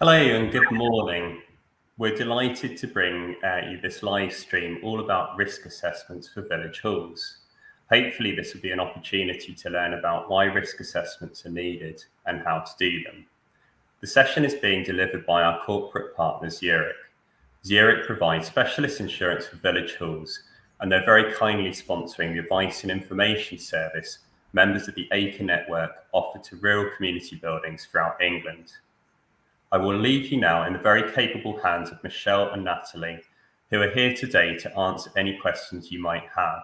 Hello and good morning. We're delighted to bring you this live stream all about risk assessments for village halls. Hopefully this will be an opportunity to learn about why risk assessments are needed and how to do them. The session is being delivered by our corporate partner Zurich. Zurich provides specialist insurance for village halls, and they're very kindly sponsoring the advice and information service members of the ACRE network offer to rural community buildings throughout England. I will leave you now in the very capable hands of Michelle and Natalie, who are here today to answer any questions you might have.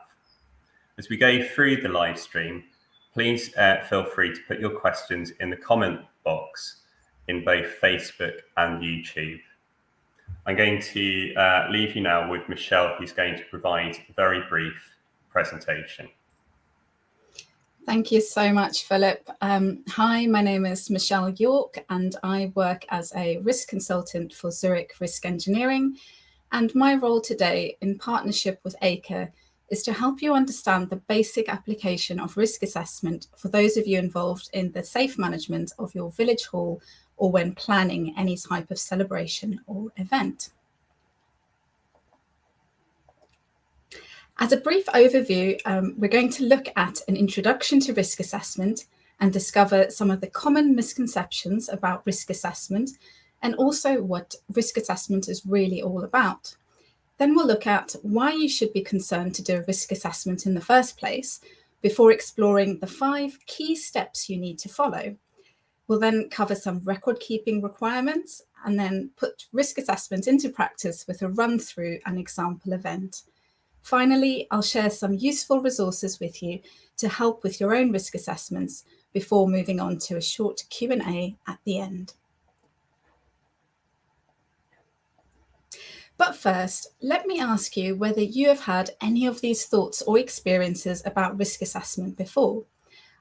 As we go through the live stream, please feel free to put your questions in the comment box in both Facebook and YouTube. I'm going to leave you now with Michelle, who's going to provide a very brief presentation. Thank you so much, Philip. Hi, my name is Michelle York, and I work as a risk consultant for Zurich Risk Engineering. And my role today, in partnership with ACRE, is to help you understand the basic application of risk assessment for those of you involved in the safe management of your village hall or when planning any type of celebration or event. As a brief overview, we're going to look at an introduction to risk assessment and discover some of the common misconceptions about risk assessment and also what risk assessment is really all about. Then we'll look at why you should be concerned to do a risk assessment in the first place before exploring the 5 key steps you need to follow. We'll then cover some record-keeping requirements and then put risk assessment into practice with a run-through an example event. Finally, I'll share some useful resources with you to help with your own risk assessments before moving on to a short Q&A at the end. But first, let me ask you whether you have had any of these thoughts or experiences about risk assessment before.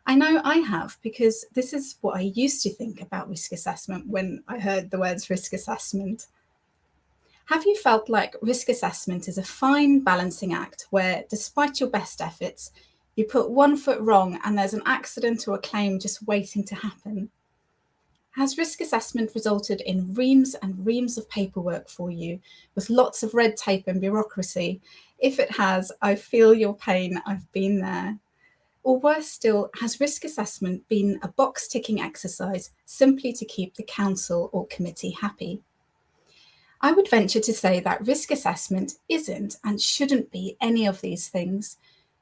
I know I have, because this is what I used to think about risk assessment when I heard the words risk assessment. Have you felt like risk assessment is a fine balancing act where, despite your best efforts, you put one foot wrong and there's an accident or a claim just waiting to happen? Has risk assessment resulted in reams and reams of paperwork for you with lots of red tape and bureaucracy? If it has, I feel your pain, I've been there. Or worse still, has risk assessment been a box-ticking exercise simply to keep the council or committee happy? I would venture to say that risk assessment isn't and shouldn't be any of these things.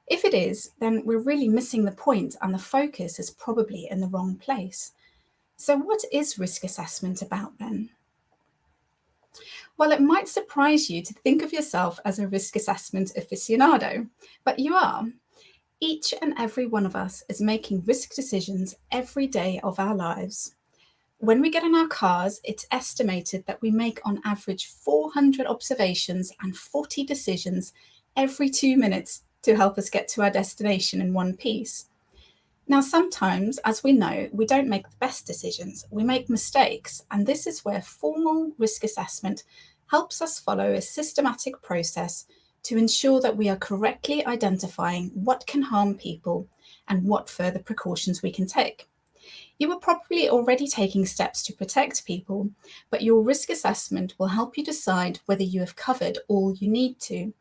If it is, then we're really missing the point and the focus is probably in the wrong place. So what is risk assessment about then? Well, it might surprise you to think of yourself as a risk assessment aficionado, but you are. Each and every one of us is making risk decisions every day of our lives. When we get in our cars, it's estimated that we make on average 400 observations and 40 decisions every 2 minutes to help us get to our destination in one piece. Now, sometimes, as we know, we don't make the best decisions, we make mistakes, and this is where formal risk assessment helps us follow a systematic process to ensure that we are correctly identifying what can harm people and what further precautions we can take. You are probably already taking steps to protect people, but your risk assessment will help you decide whether you have covered all you need to.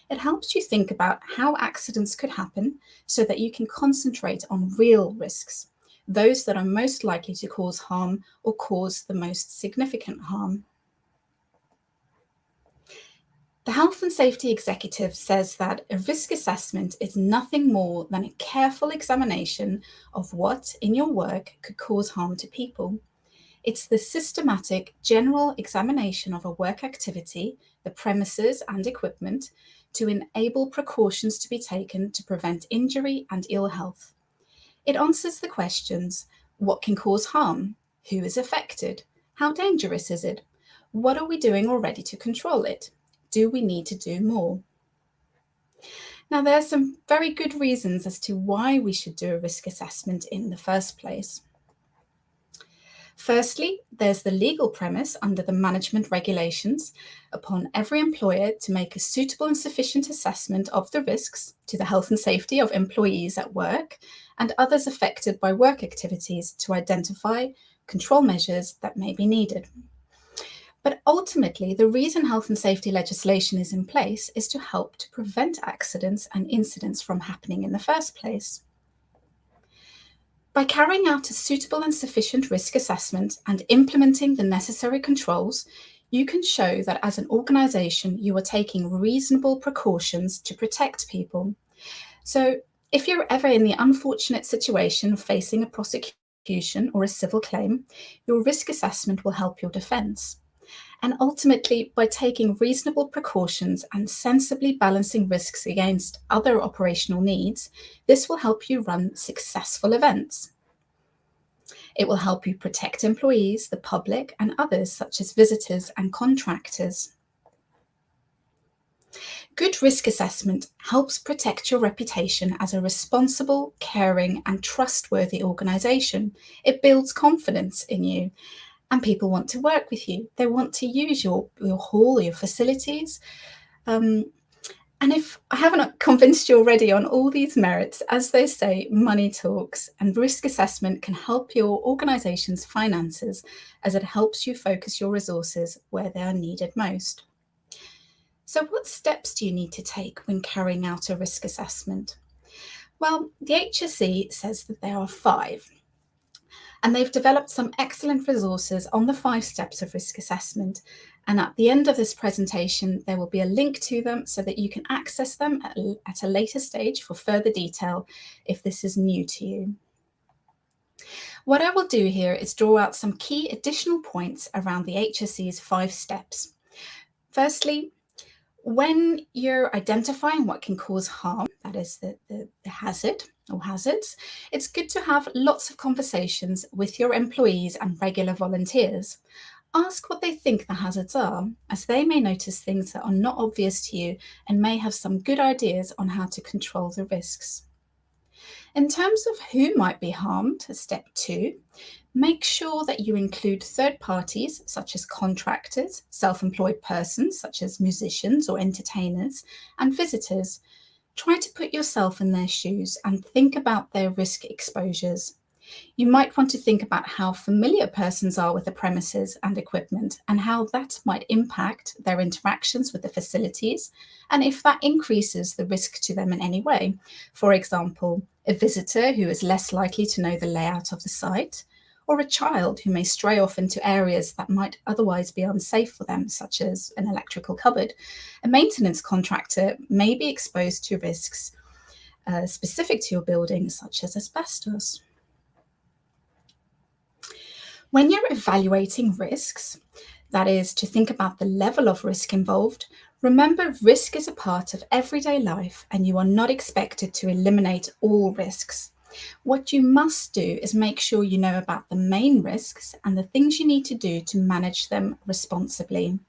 It helps you think about how accidents could happen so that you can concentrate on real risks, those that are most likely to cause harm or cause the most significant harm. The Health and Safety Executive says that a risk assessment is nothing more than a careful examination of what in your work could cause harm to people. It's the systematic general examination of a work activity, the premises and equipment, to enable precautions to be taken to prevent injury and ill health. It answers the questions: what can cause harm? Who is affected? How dangerous is it? What are we doing already to control it? Do we need to do more? Now, there are some very good reasons as to why we should do a risk assessment in the first place. Firstly, there's the legal premise under the management regulations upon every employer to make a suitable and sufficient assessment of the risks to the health and safety of employees at work and others affected by work activities to identify control measures that may be needed. But ultimately, the reason health and safety legislation is in place is to help to prevent accidents and incidents from happening in the first place. By carrying out a suitable and sufficient risk assessment and implementing the necessary controls, you can show that as an organisation you are taking reasonable precautions to protect people. So if you're ever in the unfortunate situation of facing a prosecution or a civil claim, your risk assessment will help your defence. And ultimately, by taking reasonable precautions and sensibly balancing risks against other operational needs, this will help you run successful events. It will help you protect employees, the public, and others such as visitors and contractors. Good risk assessment helps protect your reputation as a responsible, caring, and trustworthy organisation. It builds confidence in you, and people want to work with you. They want to use your hall, your facilities. And if I haven't convinced you already on all these merits, as they say, money talks, and risk assessment can help your organisation's finances as it helps you focus your resources where they are needed most. So what steps do you need to take when carrying out a risk assessment? Well, the HSE says that there are 5. And they've developed some excellent resources on the 5 steps of risk assessment. And at the end of this presentation, there will be a link to them so that you can access them at a later stage for further detail if this is new to you. What I will do here is draw out some key additional points around the HSE's 5 steps. Firstly, when you're identifying what can cause harm, that is the hazard or hazards, it's good to have lots of conversations with your employees and regular volunteers. Ask what they think the hazards are, as they may notice things that are not obvious to you and may have some good ideas on how to control the risks. In terms of who might be harmed, step 2, make sure that you include third parties such as contractors, self-employed persons such as musicians or entertainers, and visitors. Try to put yourself in their shoes and think about their risk exposures. You might want to think about how familiar persons are with the premises and equipment and how that might impact their interactions with the facilities and if that increases the risk to them in any way. For example, a visitor who is less likely to know the layout of the site, or a child who may stray off into areas that might otherwise be unsafe for them, such as an electrical cupboard. A maintenance contractor may be exposed to risks specific to your building, such as asbestos. When you're evaluating risks, that is to think about the level of risk involved, remember risk is a part of everyday life and you are not expected to eliminate all risks. What you must do is make sure you know about the main risks and the things you need to do to manage them responsibly.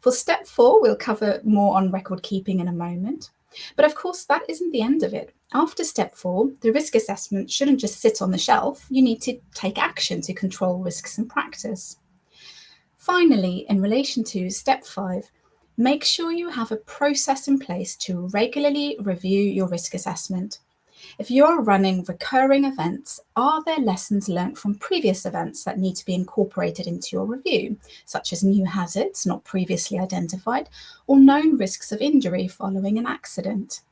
For step 4, we'll cover more on record keeping in a moment. But of course, that isn't the end of it. After step 4, the risk assessment shouldn't just sit on the shelf. You need to take action to control risks in practice. Finally, in relation to step 5, make sure you have a process in place to regularly review your risk assessment. If you're running recurring events, are there lessons learned from previous events that need to be incorporated into your review, such as new hazards not previously identified or known risks of injury following an accident?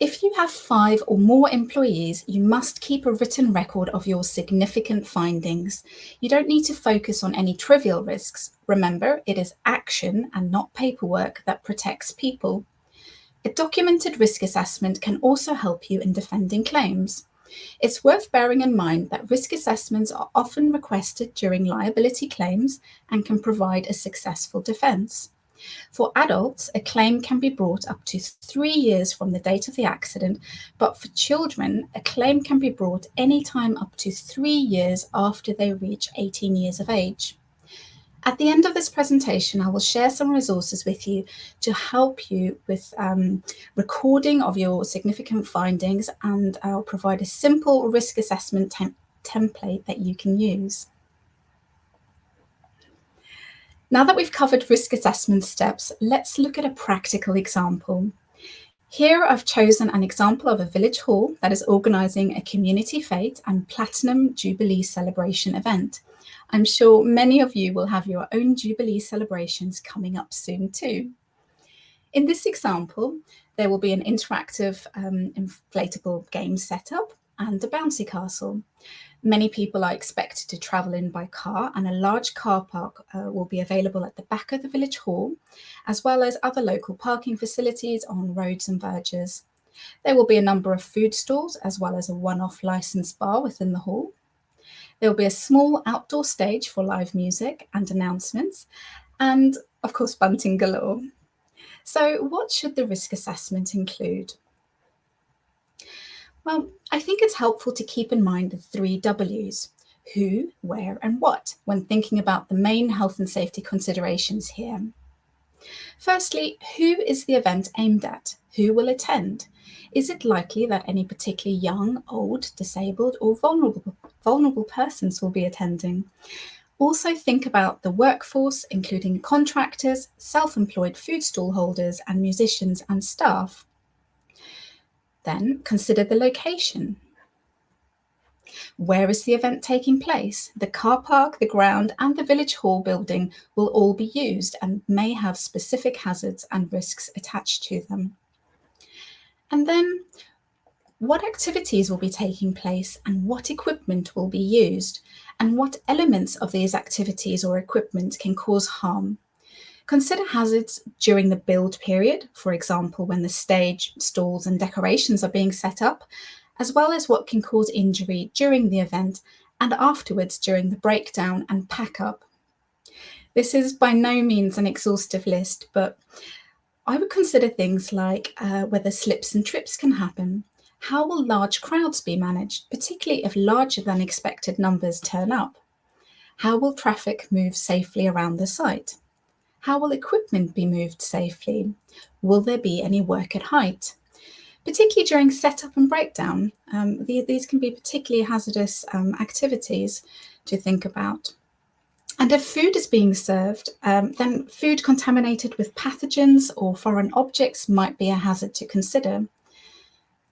If you have 5 or more employees, you must keep a written record of your significant findings. You don't need to focus on any trivial risks. Remember, it is action and not paperwork that protects people. A documented risk assessment can also help you in defending claims. It's worth bearing in mind that risk assessments are often requested during liability claims and can provide a successful defense. For adults, a claim can be brought up to 3 years from the date of the accident, but for children, a claim can be brought any time up to 3 years after they reach 18 years of age. At the end of this presentation, I will share some resources with you to help you with recording of your significant findings, and I'll provide a simple risk assessment template that you can use. Now that we've covered risk assessment steps, let's look at a practical example. Here I've chosen an example of a village hall that is organising a community fete and Platinum Jubilee celebration event. I'm sure many of you will have your own Jubilee celebrations coming up soon too. In this example, there will be an interactive inflatable game setup and a bouncy castle. Many people are expected to travel in by car, and a large car park will be available at the back of the village hall, as well as other local parking facilities on roads and verges. There will be a number of food stalls, as well as a one-off licensed bar within the hall. There will be a small outdoor stage for live music and announcements, and of course, bunting galore. So, what should the risk assessment include? Well, I think it's helpful to keep in mind the 3 W's: who, where, and what when thinking about the main health and safety considerations here. Firstly, who is the event aimed at? Who will attend? Is it likely that any particularly young, old, disabled, or vulnerable persons will be attending? Also think about the workforce, including contractors, self-employed food stall holders, and musicians and staff. Then consider the location. Where is the event taking place? The car park, the ground, and the village hall building will all be used and may have specific hazards and risks attached to them. And then, what activities will be taking place and what equipment will be used, and what elements of these activities or equipment can cause harm. Consider hazards during the build period, for example, when the stage, stalls, and decorations are being set up, as well as what can cause injury during the event and afterwards during the breakdown and pack up. This is by no means an exhaustive list, but I would consider things like whether slips and trips can happen. How will large crowds be managed, particularly if larger than expected numbers turn up? How will traffic move safely around the site? How will equipment be moved safely? Will there be any work at height? Particularly during setup and breakdown, these can be particularly hazardous activities to think about. And if food is being served, then food contaminated with pathogens or foreign objects might be a hazard to consider.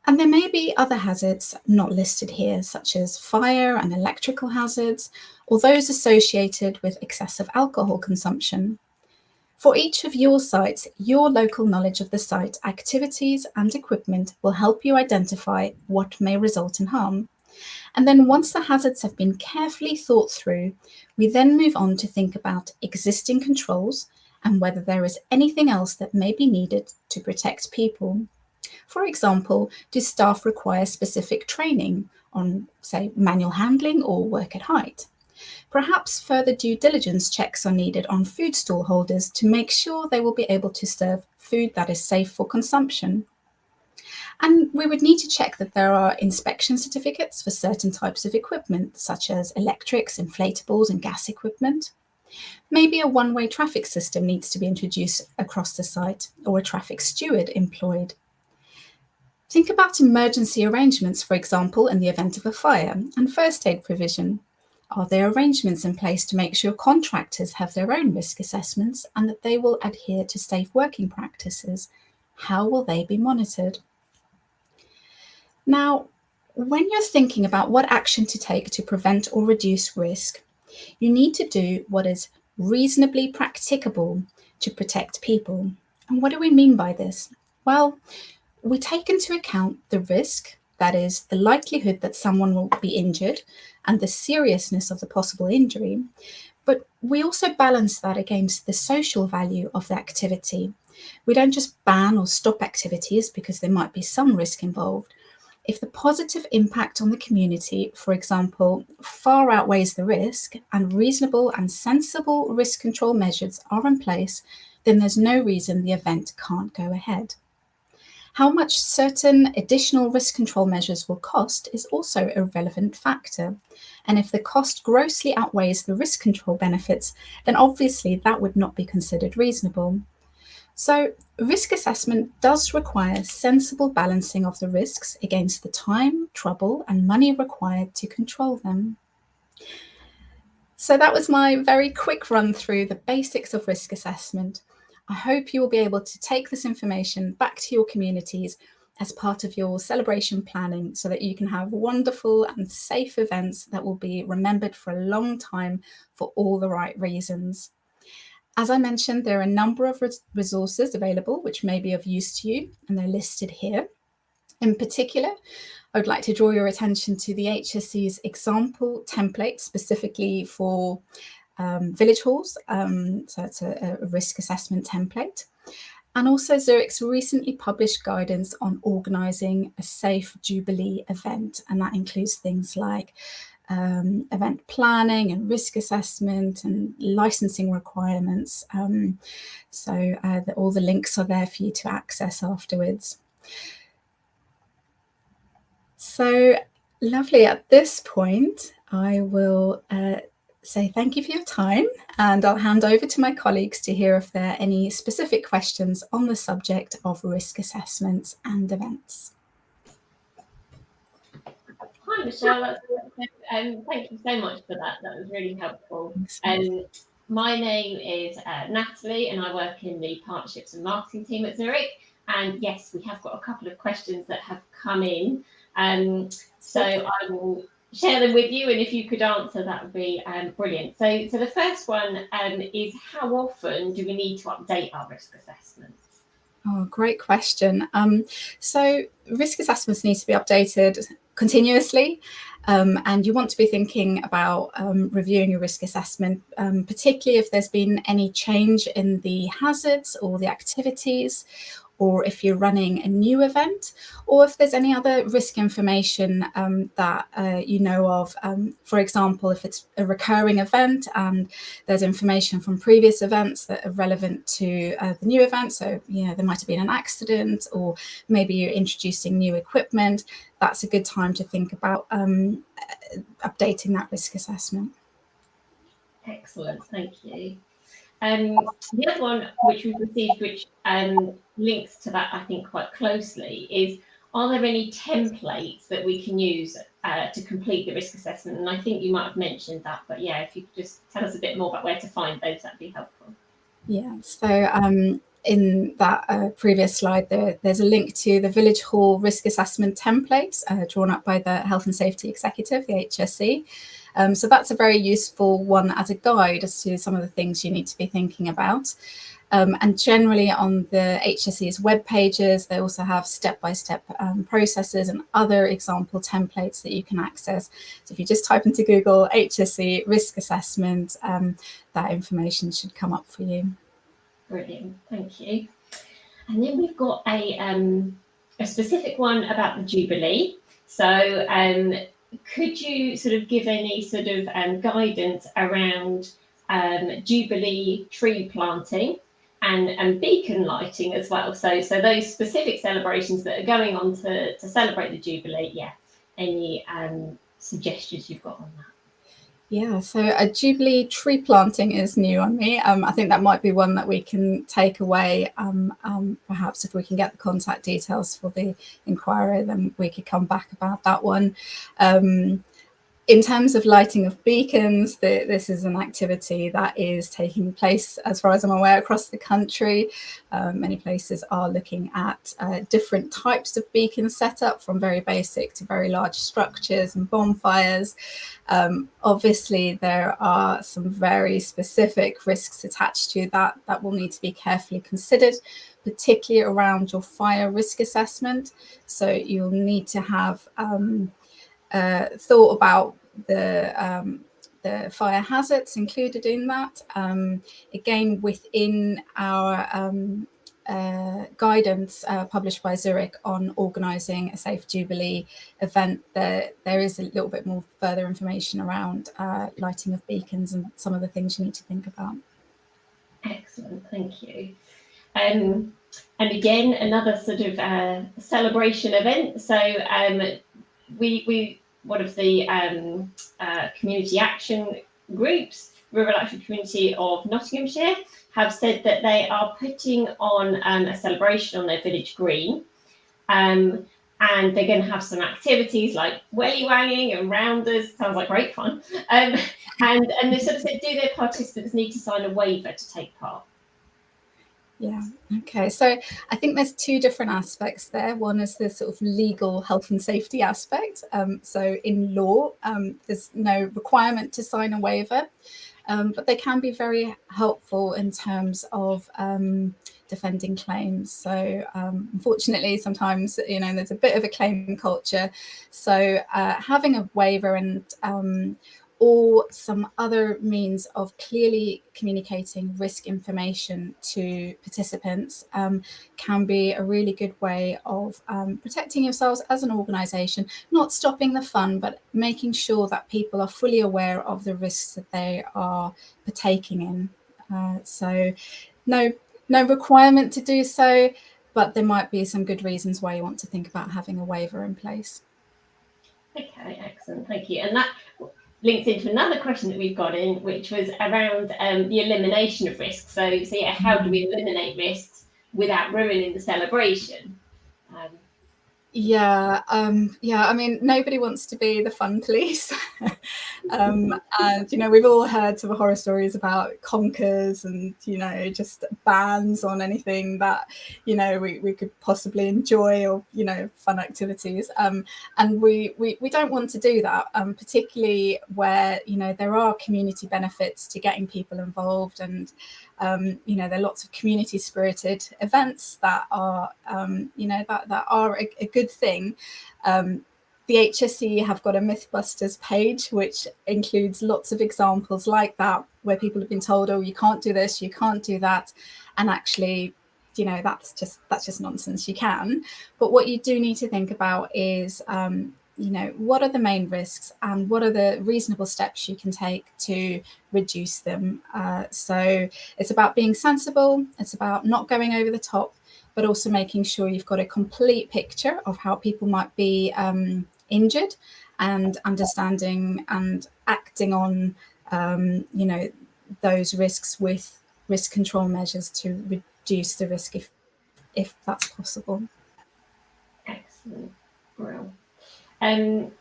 And there may be other hazards not listed here, such as fire and electrical hazards, or those associated with excessive alcohol consumption. For each of your sites, your local knowledge of the site, activities, and equipment will help you identify what may result in harm. And then once the hazards have been carefully thought through, we then move on to think about existing controls and whether there is anything else that may be needed to protect people. For example, do staff require specific training on, say, manual handling or work at height? Perhaps further due diligence checks are needed on food stall holders to make sure they will be able to serve food that is safe for consumption. And we would need to check that there are inspection certificates for certain types of equipment, such as electrics, inflatables, and gas equipment. Maybe a one-way traffic system needs to be introduced across the site, or a traffic steward employed. Think about emergency arrangements, for example, in the event of a fire, and first aid provision. Are there arrangements in place to make sure contractors have their own risk assessments and that they will adhere to safe working practices? How will they be monitored? Now, when you're thinking about what action to take to prevent or reduce risk, you need to do what is reasonably practicable to protect people. And what do we mean by this? Well, we take into account the risk, that is, the likelihood that someone will be injured and the seriousness of the possible injury, but we also balance that against the social value of the activity. We don't just ban or stop activities because there might be some risk involved. If the positive impact on the community, for example, far outweighs the risk and reasonable and sensible risk control measures are in place, then there's no reason the event can't go ahead. How much certain additional risk control measures will cost is also a relevant factor. And if the cost grossly outweighs the risk control benefits, then obviously that would not be considered reasonable. So risk assessment does require sensible balancing of the risks against the time, trouble, and money required to control them. So that was my very quick run through the basics of risk assessment. I hope you will be able to take this information back to your communities as part of your celebration planning so that you can have wonderful and safe events that will be remembered for a long time for all the right reasons. As I mentioned, there are a number of resources available which may be of use to you, and they're listed here. In particular, I would like to draw your attention to the HSC's example template specifically for village halls. So it's a risk assessment template. And also Zurich's recently published guidance on organising a safe Jubilee event. And that includes things like event planning and risk assessment and licensing requirements. So all the links are there for you to access afterwards. So lovely. At this point, I will say thank you for your time, and I'll hand over to my colleagues to hear if there are any specific questions on the subject of risk assessments and events. Hi, Michelle. Thank you so much for that. That was really helpful. My name is Natalie, and I work in the Partnerships and Marketing team at Zurich. And yes, we have got a couple of questions that have come in. So I will share them with you, and if you could answer, that would be brilliant. So the first one is, how often do we need to update our risk assessments? Oh, great question. So risk assessments need to be updated continuously, and you want to be thinking about reviewing your risk assessment, particularly if there's been any change in the hazards or the activities, or if you're running a new event, or if there's any other risk information that you know of. For example, if it's a recurring event and there's information from previous events that are relevant to the new event, so there might have been an accident, or maybe you're introducing new equipment, that's a good time to think about updating that risk assessment. Excellent, thank you. The other one which we've received, which links to that, I think, quite closely, is, are there any templates that we can use to complete the risk assessment? And I think you might have mentioned that, but yeah, if you could just tell us a bit more about where to find those, that'd be helpful. Yeah, so in that previous slide, there's a link to the Village Hall risk assessment template drawn up by the Health and Safety Executive, the HSE. So that's a very useful one as a guide as to some of the things you need to be thinking about. And generally on the HSE's web pages, they also have step-by-step processes and other example templates that you can access. So if you just type into Google HSE risk assessment, that information should come up for you. Brilliant, thank you. And then we've got a specific one about the Jubilee. So could you sort of give any sort of guidance around Jubilee tree planting and beacon lighting as well? So those specific celebrations that are going on to celebrate the Jubilee, yeah, any suggestions you've got on that? Yeah, so a Jubilee tree planting is new on me. I think that might be one that we can take away. Perhaps if we can get the contact details for the inquirer, then we could come back about that one. In terms of lighting of beacons, this is an activity that is taking place, as far as I'm aware, across the country. Many places are looking at different types of beacon setup, from very basic to very large structures and bonfires. Obviously, there are some very specific risks attached to that will need to be carefully considered, particularly around your fire risk assessment. So you'll need to have thought about the fire hazards included in that. Again, within our guidance published by Zurich on organising a safe Jubilee event, there is a little bit more further information around lighting of beacons and some of the things you need to think about. Excellent, thank you. And again, another sort of celebration event. So we one of the community action groups, Rural Action Community of Nottinghamshire, have said that they are putting on a celebration on their village green, and they're going to have some activities like welly wanging and rounders. Sounds like great fun. And they sort of said, do their participants need to sign a waiver to take part? Yeah. Okay. So I think there's two different aspects there. One is the sort of legal health and safety aspect. So in law, there's no requirement to sign a waiver, but they can be very helpful in terms of defending claims. So unfortunately, sometimes, there's a bit of a claim culture. So having a waiver and or some other means of clearly communicating risk information to participants can be a really good way of protecting yourselves as an organisation, not stopping the fun, but making sure that people are fully aware of the risks that they are partaking in. So no requirement to do so, but there might be some good reasons why you want to think about having a waiver in place. Okay, excellent, thank you. And that links into another question that we've got in, which was around the elimination of risks. So yeah, how do we eliminate risks without ruining the celebration? Yeah, I mean, nobody wants to be the fun police. And, we've all heard sort of horror stories about conkers and, just bans on anything that, we could possibly enjoy, or, fun activities. And we don't want to do that, particularly where, there are community benefits to getting people involved. And there are lots of community spirited events that are, that are a good thing. The HSE have got a Mythbusters page, which includes lots of examples like that, where people have been told, oh, you can't do this, you can't do that. And actually, that's just nonsense. You can. But what you do need to think about is, what are the main risks and what are the reasonable steps you can take to reduce them. So it's about being sensible. It's about not going over the top, but also making sure you've got a complete picture of how people might be injured, and understanding and acting on, those risks with risk control measures to reduce the risk if that's possible. Excellent, brilliant. And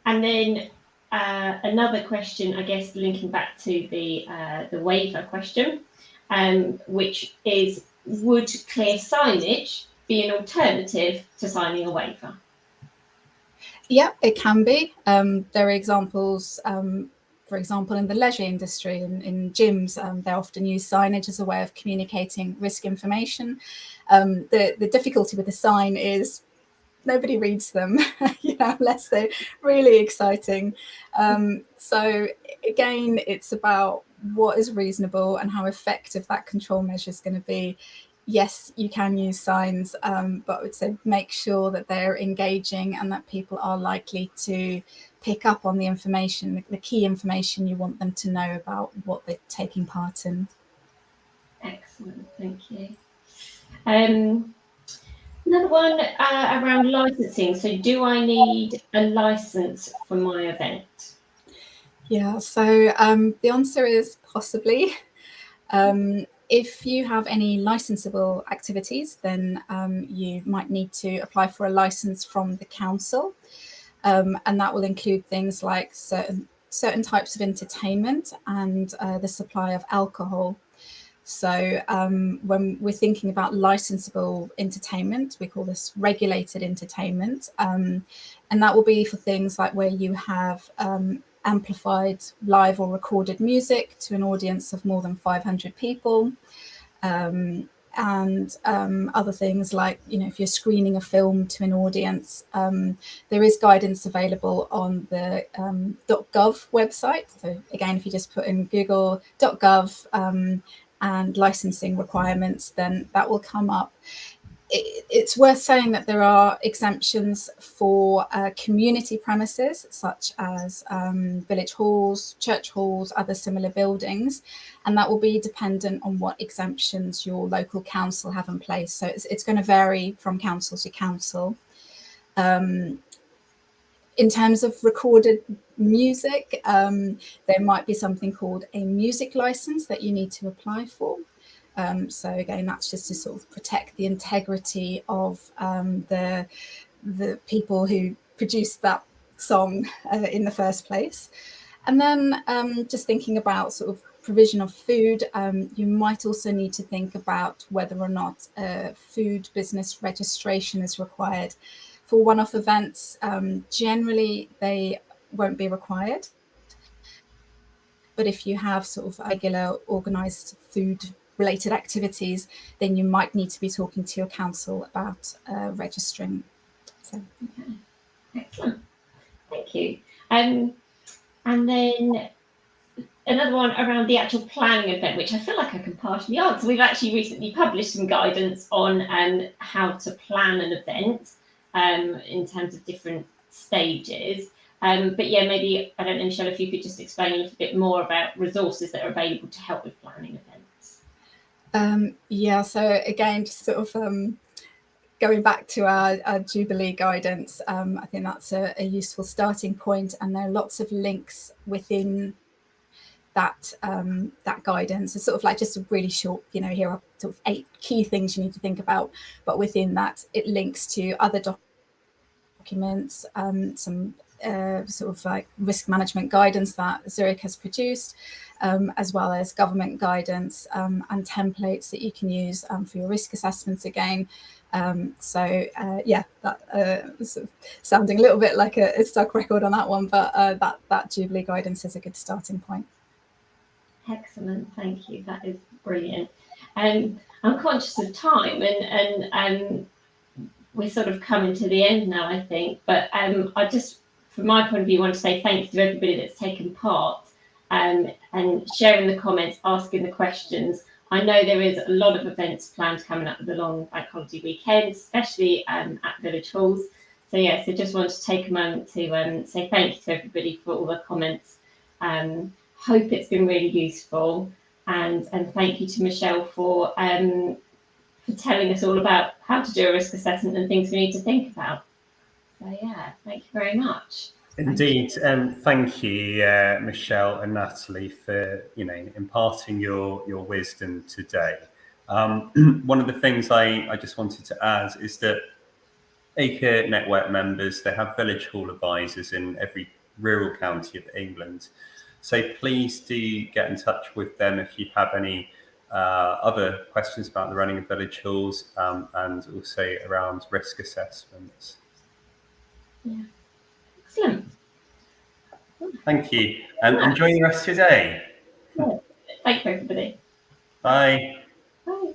then another question, I guess, linking back to the waiver question, which is, would clear signage be an alternative to signing a waiver? Yeah, it can be. There are examples, for example, in the leisure industry, in gyms, they often use signage as a way of communicating risk information. The difficulty with the sign is nobody reads them, unless they're really exciting. So again, it's about what is reasonable and how effective that control measure is going to be. Yes, you can use signs, but I would say make sure that they're engaging and that people are likely to pick up on the information, the key information you want them to know about what they're taking part in. Excellent, thank you. Another one around licensing. So do I need a license for my event? Yeah, so the answer is possibly. If you have any licensable activities, then you might need to apply for a license from the council. And that will include things like certain types of entertainment and the supply of alcohol. So when we're thinking about licensable entertainment, we call this regulated entertainment. And that will be for things like where you have amplified live or recorded music to an audience of more than 500 people. And other things like, if you're screening a film to an audience, there is guidance available on the .gov website. So again, if you just put in google.gov and licensing requirements, then that will come up. It's worth saying that there are exemptions for community premises, such as village halls, church halls, other similar buildings, and that will be dependent on what exemptions your local council have in place. So it's going to vary from council to council. In terms of recorded music, there might be something called a music license that you need to apply for. So again, that's just to sort of protect the integrity of the people who produced that song in the first place. And then just thinking about sort of provision of food, you might also need to think about whether or not food business registration is required. For one-off events, generally they won't be required. But if you have sort of regular organised food-related activities, then you might need to be talking to your council about registering. So. Okay, excellent, thank you. And then another one around the actual planning event, which I feel like I can partially answer. We've actually recently published some guidance on how to plan an event in terms of different stages. But yeah, maybe, I don't know, Michelle, if you could just explain a little bit more about resources that are available to help with planning events. Yeah, so again, just sort of going back to our Jubilee guidance, I think that's a useful starting point, and there are lots of links within that guidance. It's sort of like just a really short, here are sort of 8 key things you need to think about, but within that it links to other documents, some sort of like risk management guidance that Zurich has produced, as well as government guidance and templates that you can use for your risk assessments again. Yeah, that sort of sounding a little bit like a stuck record on that one, but that Jubilee guidance is a good starting point. Excellent, thank you. That is brilliant. I'm conscious of time, and we're sort of coming to the end now, I think. But I just, from my point of view, want to say thank you to everybody that's taken part and sharing the comments, asking the questions. I know there is a lot of events planned coming up with the long bank holiday weekend, especially at Village Halls. So yeah, so just want to take a moment to say thank you to everybody for all the comments. Hope it's been really useful, and thank you to Michelle for telling us all about how to do a risk assessment and things we need to think about. So yeah, thank you very much. Indeed, thank you, Michelle and Natalie, for imparting your wisdom today. One of the things I just wanted to add is that ACRE network members, they have village hall advisors in every rural county of England. So please do get in touch with them if you have any other questions about the running of village halls and also around risk assessments. Yeah, excellent. Thank you, and enjoy the rest of your day. Yeah. Thank you, everybody. Bye. Bye.